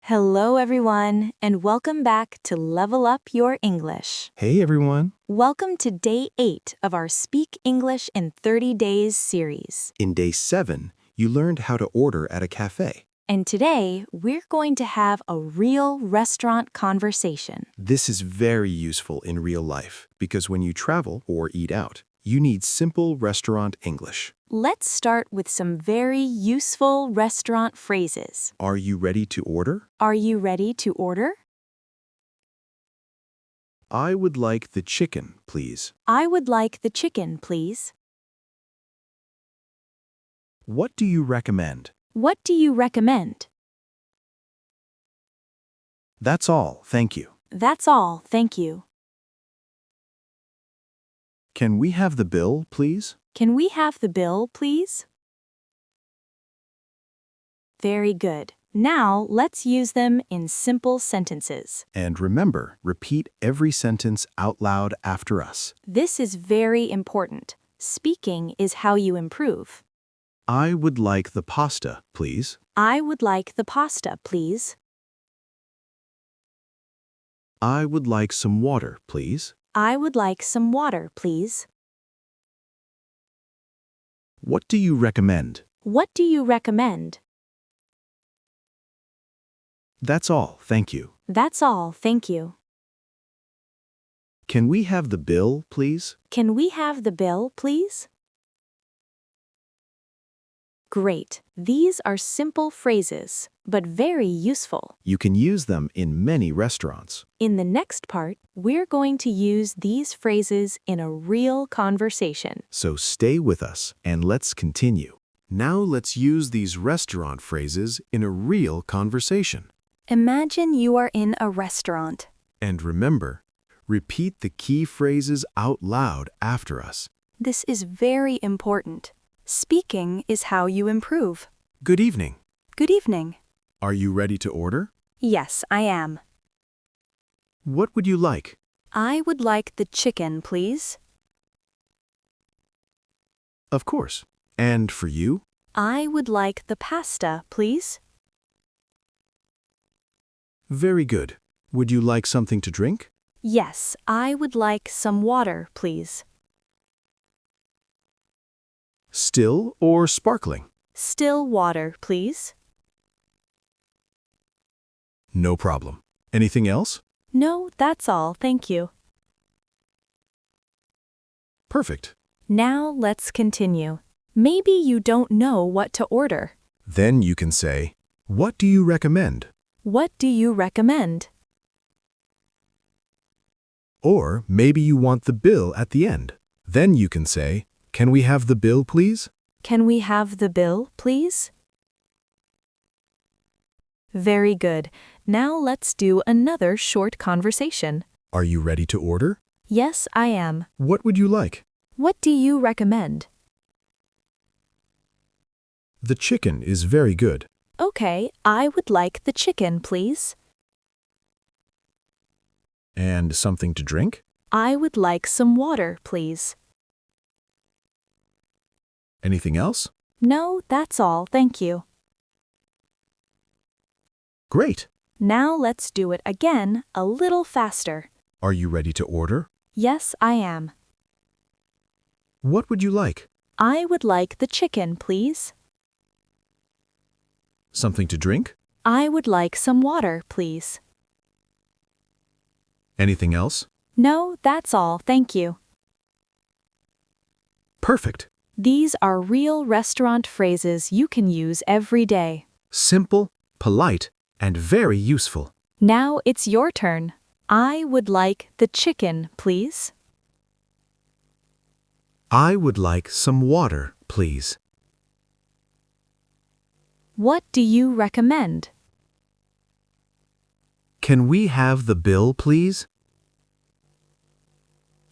Hello, everyone, and welcome back to Level Up Your English. Hey everyone! Welcome to Day 8 of our Speak English in 30 Days series. In Day 7, you learned how to order at a cafe. And today, we're going to have a real restaurant conversation. This is very useful in real life because when you travel or eat out, you need simple restaurant English. Let's start with some very useful restaurant phrases. Are you ready to order? Are you ready to order? I would like the chicken, please. I would like the chicken, please. What do you recommend? What do you recommend? That's all, thank you. That's all, thank you. Can we have the bill, please? Can we have the bill, please? Very good. Now, let's use them in simple sentences. And remember, repeat every sentence out loud after us. This is very important. Speaking is how you improve. I would like the pasta, please. I would like the pasta, please. I would like some water, please. I would like some water, please. What do you recommend? What do you recommend? That's all, thank you. That's all, thank you. Can we have the bill, please? Can we have the bill, please? Great. These are simple phrases, but very useful. You can use them in many restaurants. In the next part, we're going to use these phrases in a real conversation. So stay with us and let's continue. Now let's use these restaurant phrases in a real conversation. Imagine you are in a restaurant. And remember, repeat the key phrases out loud after us. This is very important. Speaking is how you improve. Good evening. Good evening. Are you ready to order? Yes, I am. What would you like? I would like the chicken, please. Of course. And for you? I would like the pasta, please. Very good. Would you like something to drink? Yes, I would like some water, please. Still or sparkling? Still water, please. No problem. Anything else? No, that's all, thank you. Perfect. Now let's continue. Maybe you don't know what to order. Then you can say, what do you recommend? What do you recommend? Or maybe you want the bill at the end. Then you can say, can we have the bill, please? Can we have the bill, please? Very good. Now let's do another short conversation. Are you ready to order? Yes, I am. What would you like? What do you recommend? The chicken is very good. Okay, I would like the chicken, please. And something to drink? I would like some water, please. Anything else? No, that's all, thank you. Great. Now let's do it again, a little faster. Are you ready to order? Yes, I am. What would you like? I would like the chicken, please. Something to drink? I would like some water, please. Anything else? No, that's all, thank you. Perfect. These are real restaurant phrases you can use every day. Simple, polite, and very useful. Now it's your turn. I would like the chicken, please. I would like some water, please. What do you recommend? Can we have the bill, please?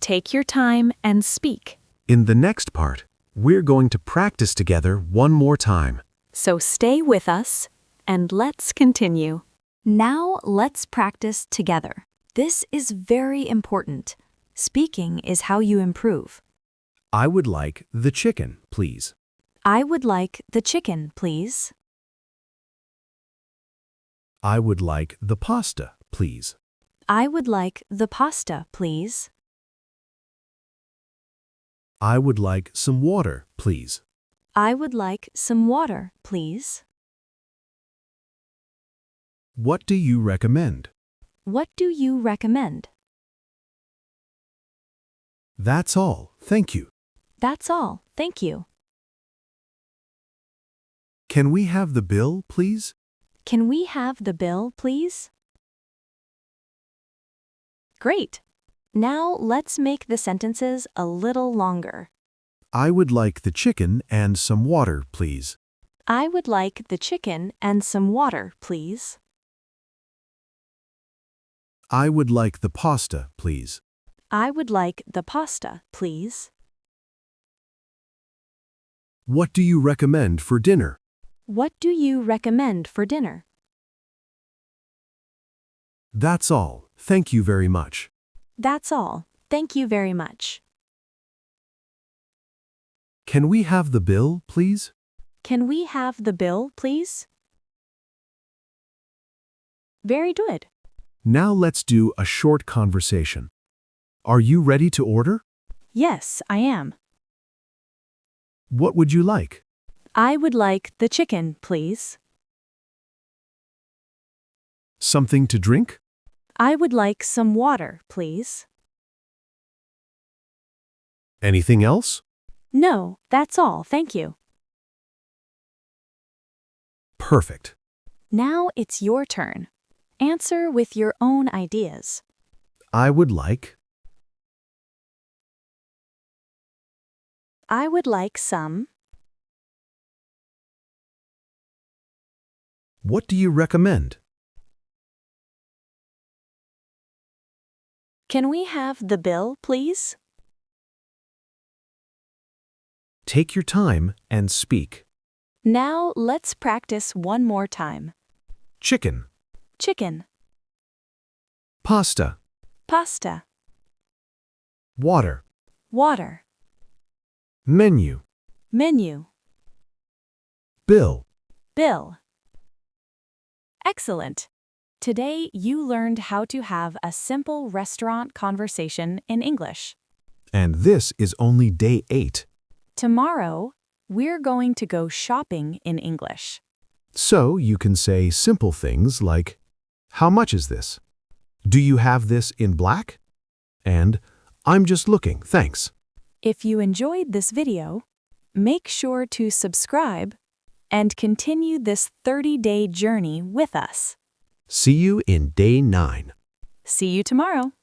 Take your time and speak. In the next part, we're going to practice together one more time. So stay with us and let's continue. Now let's practice together. This is very important. Speaking is how you improve. I would like the chicken, please. I would like the chicken, please. I would like the pasta, please. I would like the pasta, please. I would like some water, please. I would like some water, please. What do you recommend? What do you recommend? That's all, thank you. That's all, thank you. Can we have the bill, please? Can we have the bill, please? Great. Now let's make the sentences a little longer. I would like the chicken and some water, please. I would like the chicken and some water, please. I would like the pasta, please. I would like the pasta, please. What do you recommend for dinner? What do you recommend for dinner? That's all, thank you very much. That's all, thank you very much. Can we have the bill, please? Can we have the bill, please? Very good. Now let's do a short conversation. Are you ready to order? Yes, I am. What would you like? I would like the chicken, please. Something to drink? I would like some water, please. Anything else? No, that's all, thank you. Perfect. Now it's your turn. Answer with your own ideas. I would like. I would like some. What do you recommend? Can we have the bill, please? Take your time and speak. Now let's practice one more time. Chicken. Chicken, Pasta. pasta, Water. water, Menu. menu, Bill. bill. Excellent. Today you learned how to have a simple restaurant conversation in English. And this is only day 8. Tomorrow, we're going to go shopping in English. So you can say simple things like, how much is this? Do you have this in black? And, I'm just looking, thanks. If you enjoyed this video, make sure to subscribe and continue this 30-day journey with us. See you in day 9. See you tomorrow.